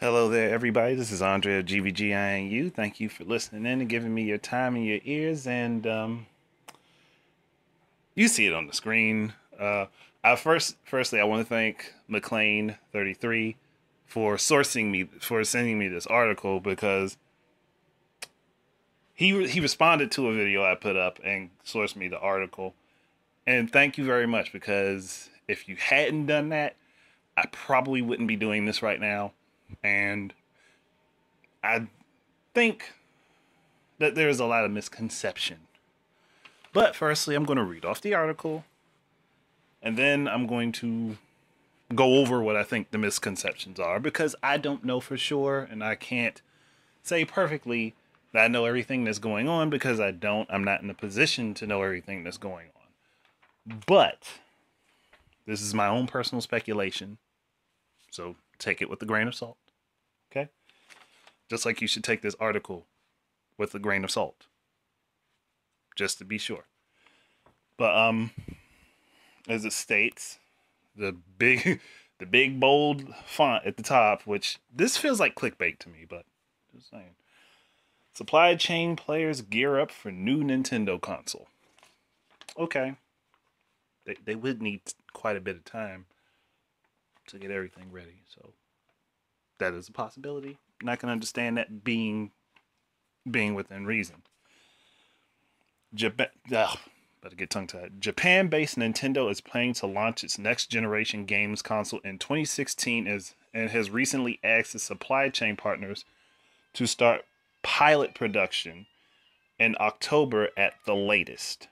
Hello there, everybody. This is Andre of GVGINU. Thank you for listening in and giving me your time and your ears. And you see it on the screen. Firstly, I want to thank McLean33 for sending me this article because he responded to a video I put up and sourced me the article. And thank you very much because if you hadn't done that, I probably wouldn't be doing this right now. And I think that there's a lot of misconception. But firstly, I'm going to read off the article, and then I'm going to go over what I think the misconceptions are because I don't know for sure, and I can't say perfectly that I know everything that's going on because I don't. I'm not in a position to know everything that's going on. But this is my own personal speculation, so take it with a grain of salt. Okay? Just like you should take this article with a grain of salt. Just to be sure. But as it states, the big the big bold font at the top, which this feels like clickbait to me, but just saying. Supply chain players gear up for new Nintendo console. Okay. They would need quite a bit of time to get everything ready, so that is a possibility. And I can understand that being within reason. Japan, better get tongue tied. Japan-based Nintendo is planning to launch its next-generation games console in 2016 and has recently asked its supply chain partners to start pilot production in October at the latest.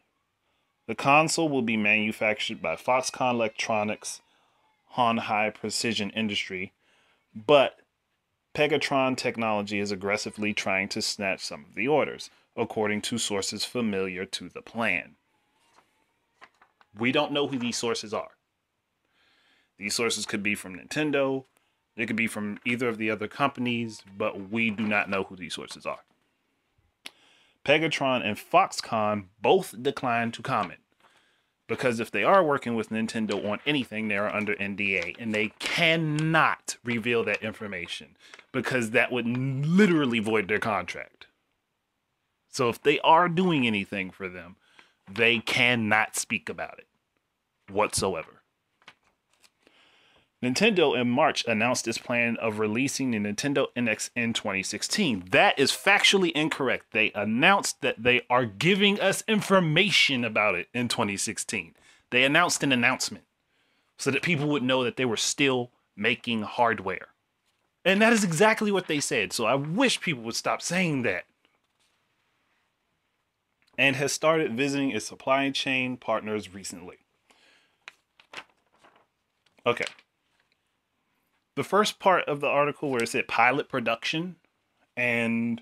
The console will be manufactured by Foxconn Electronics, Honhai Precision Industry, but Pegatron Technology is aggressively trying to snatch some of the orders, according to sources familiar to the plan. We don't know who these sources are. These sources could be from Nintendo, they could be from either of the other companies, but we do not know who these sources are. Pegatron and Foxconn both declined to comment, because if they are working with Nintendo on anything, they are under NDA, and they cannot reveal that information, because that would literally void their contract. So if they are doing anything for them, they cannot speak about it whatsoever. Nintendo in March announced its plan of releasing the Nintendo NX in 2016. That is factually incorrect. They announced that they are giving us information about it in 2016. They announced an announcement so that people would know that they were still making hardware. And that is exactly what they said. So I wish people would stop saying that. And has started visiting its supply chain partners recently. Okay. The first part of the article where it said pilot production and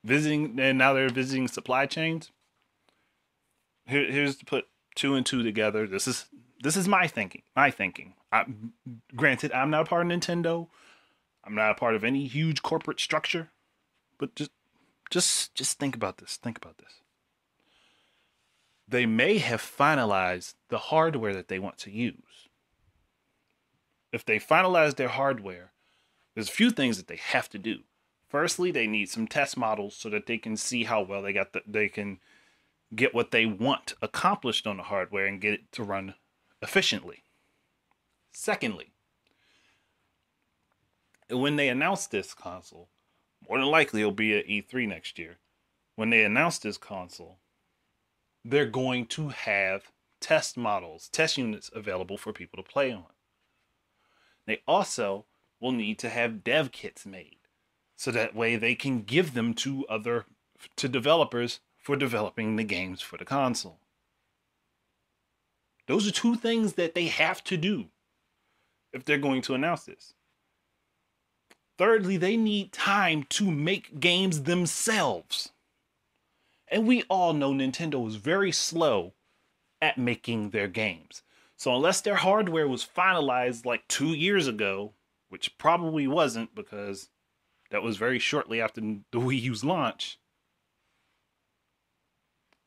visiting, and now they're visiting supply chains. Here's to put two and two together. This is my thinking. Granted, I'm not a part of Nintendo. I'm not a part of any huge corporate structure. But just think about this. Think about this. They may have finalized the hardware that they want to use. If they finalize their hardware, there's a few things that they have to do. Firstly, they need some test models so that they can see how well they can get what they want accomplished on the hardware and get it to run efficiently. Secondly, when they announce this console, more than likely it'll be at E3 next year. When they announce this console, they're going to have test models, test units available for people to play on. They also will need to have dev kits made, so that way they can give them to developers for developing the games for the console. Those are two things that they have to do if they're going to announce this. Thirdly, they need time to make games themselves. And we all know Nintendo is very slow at making their games. So unless their hardware was finalized like 2 years ago, which probably wasn't because that was very shortly after the Wii U's launch,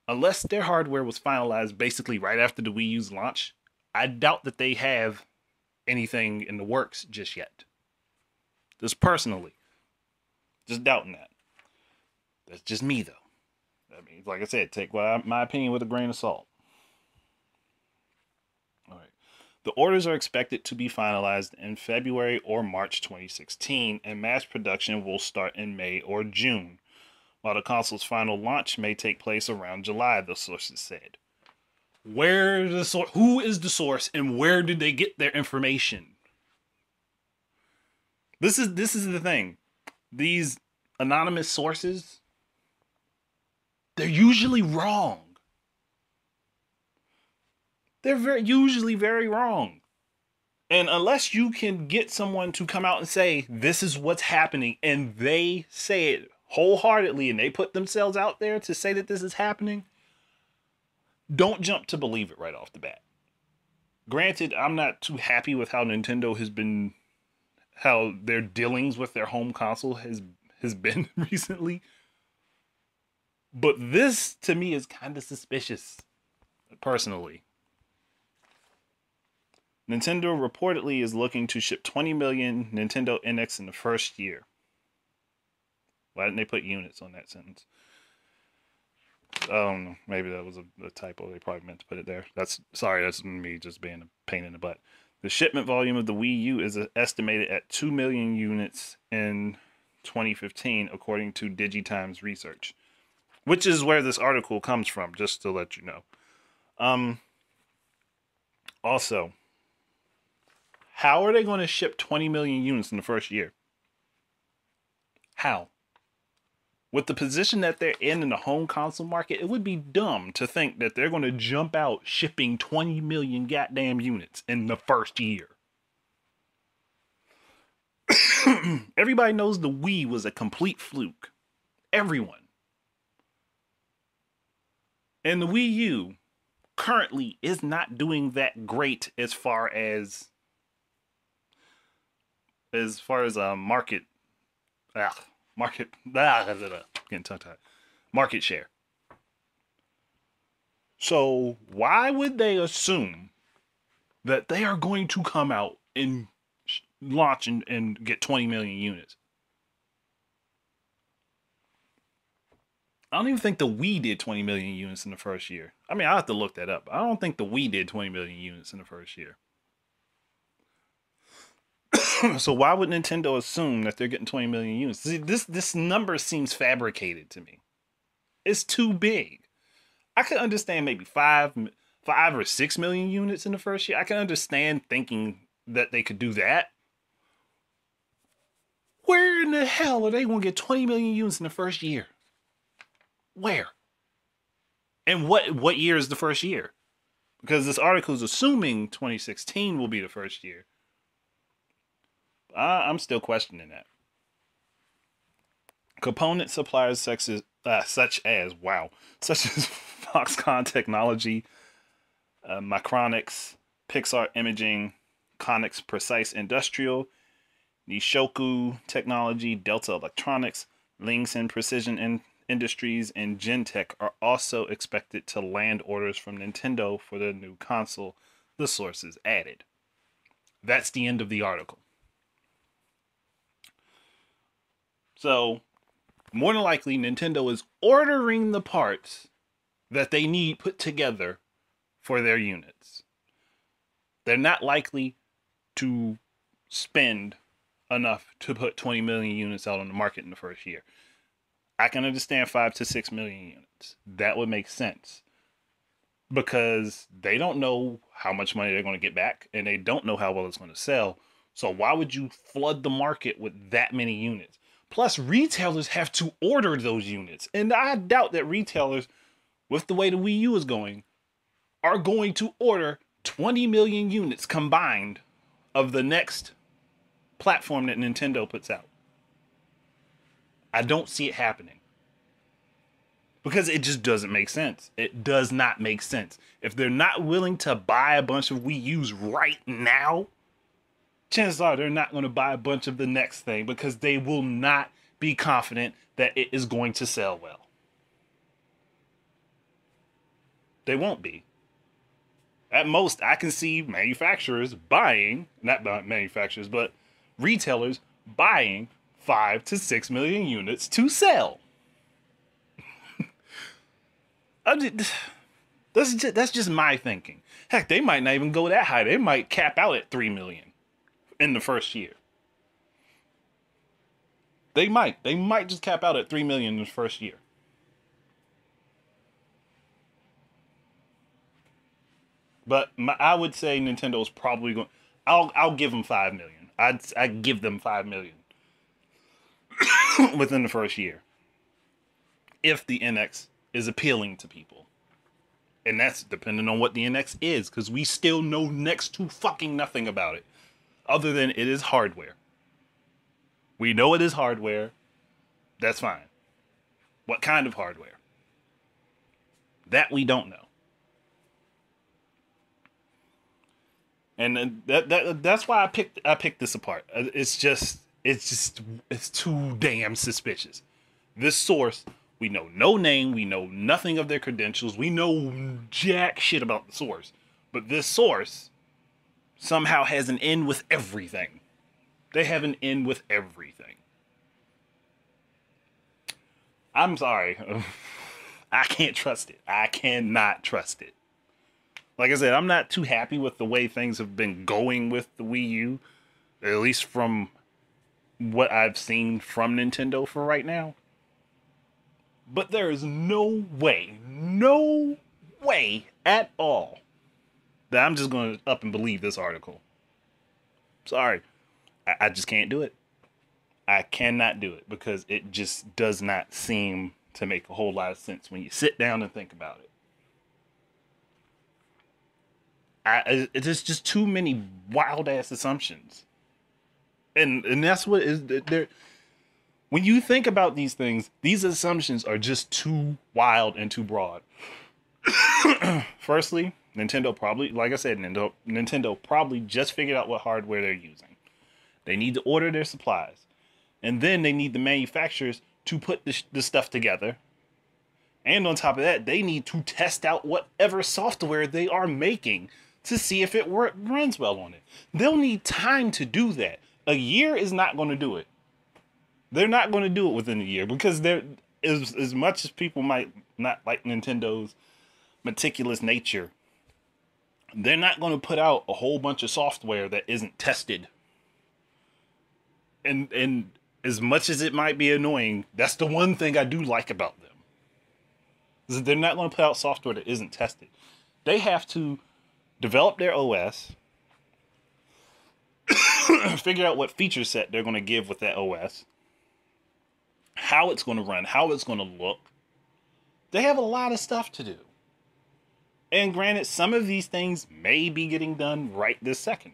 unless their hardware was finalized basically right after the Wii U's launch, I doubt that they have anything in the works just yet. Just personally. Just doubting that. That's just me, though. I mean, like I said, take my opinion with a grain of salt. All right. The orders are expected to be finalized in February or March 2016, and mass production will start in May or June, while the console's final launch may take place around July, the sources said. Where the source? Who is the source, and where did they get their information? This is the thing. These anonymous sources, they're usually wrong. They're usually very wrong. And unless you can get someone to come out and say, this is what's happening, and they say it wholeheartedly, and they put themselves out there to say that this is happening, don't jump to believe it right off the bat. Granted, I'm not too happy with how Nintendo has been, how their dealings with their home console has been recently. But this, to me, is kind of suspicious, personally. Nintendo reportedly is looking to ship 20 million Nintendo NX in the first year. Why didn't they put units on that sentence? I don't know. Maybe that was a typo. They probably meant to put it there. That's me just being a pain in the butt. The shipment volume of the Wii U is estimated at 2 million units in 2015, according to DigiTimes research, which is where this article comes from, just to let you know. Also, how are they going to ship 20 million units in the first year? How? With the position that they're in the home console market, it would be dumb to think that they're going to jump out shipping 20 million goddamn units in the first year. Everybody knows the Wii was a complete fluke. Everyone. And the Wii U currently is not doing that great as far as market share. So why would they assume that they are going to come out and launch and get 20 million units? I don't even think the Wii did 20 million units in the first year. I mean, I'll have to look that up. I don't think the Wii did 20 million units in the first year. So why would Nintendo assume that they're getting 20 million units? See, this number seems fabricated to me. It's too big. I could understand maybe 5 or 6 million units in the first year. I can understand thinking that they could do that. Where in the hell are they going to get 20 million units in the first year? Where? And what year is the first year? Because this article is assuming 2016 will be the first year. I'm still questioning that. Component suppliers such as Foxconn Technology, Micronics, Pixar Imaging, Konix Precise Industrial, Nishoku Technology, Delta Electronics, Linxen Precision Industries, and Gentech are also expected to land orders from Nintendo for the new console, the sources added. That's the end of the article. So, more than likely, Nintendo is ordering the parts that they need put together for their units. They're not likely to spend enough to put 20 million units out on the market in the first year. I can understand 5 to 6 million units. That would make sense. Because they don't know how much money they're going to get back, and they don't know how well it's going to sell. So why would you flood the market with that many units? Plus, retailers have to order those units. And I doubt that retailers, with the way the Wii U is going, are going to order 20 million units combined of the next platform that Nintendo puts out. I don't see it happening. Because it just doesn't make sense. It does not make sense. If they're not willing to buy a bunch of Wii U's right now, chances are they're not going to buy a bunch of the next thing because they will not be confident that it is going to sell well. They won't be. At most, I can see manufacturers buying, not manufacturers, but retailers buying 5 to 6 million units to sell. That's just my thinking. Heck, they might not even go that high. They might cap out at 3 million in the first year. They might just cap out at 3 million in the first year. But I would say Nintendo's probably going. I'll give them 5 million. I'd give them 5 million within the first year if the NX is appealing to people, and that's depending on what the NX is, because we still know next to fucking nothing about it, other than it is hardware. We know it is hardware. That's fine. What kind of hardware? That we don't know. And that's why I picked this apart. It's too damn suspicious. This source, we know no name, we know nothing of their credentials, we know jack shit about the source. But this source somehow has an in with everything. They have an in with everything. I'm sorry. I can't trust it. I cannot trust it. Like I said, I'm not too happy with the way things have been going with the Wii U, at least from what I've seen from Nintendo for right now. But there is no way at all that I'm just going to up and believe this article. Sorry. I just can't do it. I cannot do it because it just does not seem to make a whole lot of sense when you sit down and think about it. It's just too many wild ass assumptions, and that's what is there. When you think about these things, these assumptions are just too wild and too broad. Firstly, Nintendo probably, like I said, Nintendo probably just figured out what hardware they're using. They need to order their supplies, and then they need the manufacturers to put the stuff together. And on top of that, they need to test out whatever software they are making to see if it runs well on it. They'll need time to do that. A year is not going to do it. They're not going to do it within a year because they're as much as people might not like Nintendo's meticulous nature, they're not going to put out a whole bunch of software that isn't tested. And as much as it might be annoying, that's the one thing I do like about them. Is that they're not going to put out software that isn't tested. They have to develop their OS, figure out what feature set they're going to give with that OS, how it's going to run, how it's going to look. They have a lot of stuff to do. And granted, some of these things may be getting done right this second.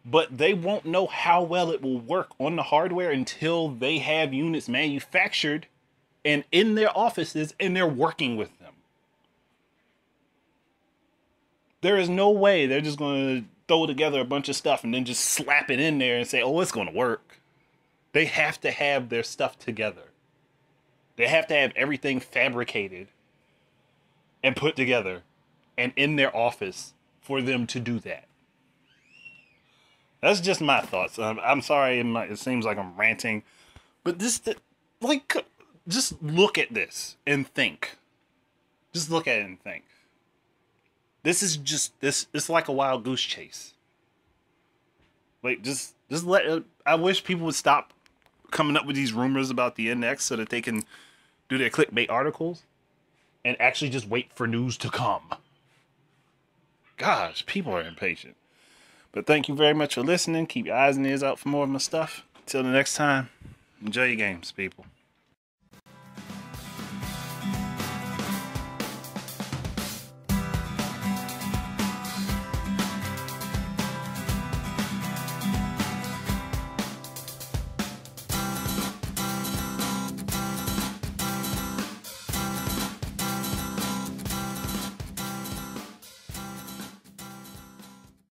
But they won't know how well it will work on the hardware until they have units manufactured and in their offices and they're working with them. There is no way they're just going to throw together a bunch of stuff and then just slap it in there and say, oh, it's going to work. They have to have their stuff together. They have to have everything fabricated and put together and in their office for them to do that. That's just my thoughts. I'm sorry it seems like I'm ranting, but just look at this and think. Just look at it and think. This is just it's like a wild goose chase. Like just let. I wish people would stop coming up with these rumors about the NX so that they can do their clickbait articles and actually just wait for news to come. Gosh, people are impatient. But thank you very much for listening. Keep your eyes and ears out for more of my stuff. Until the next time, enjoy your games, people.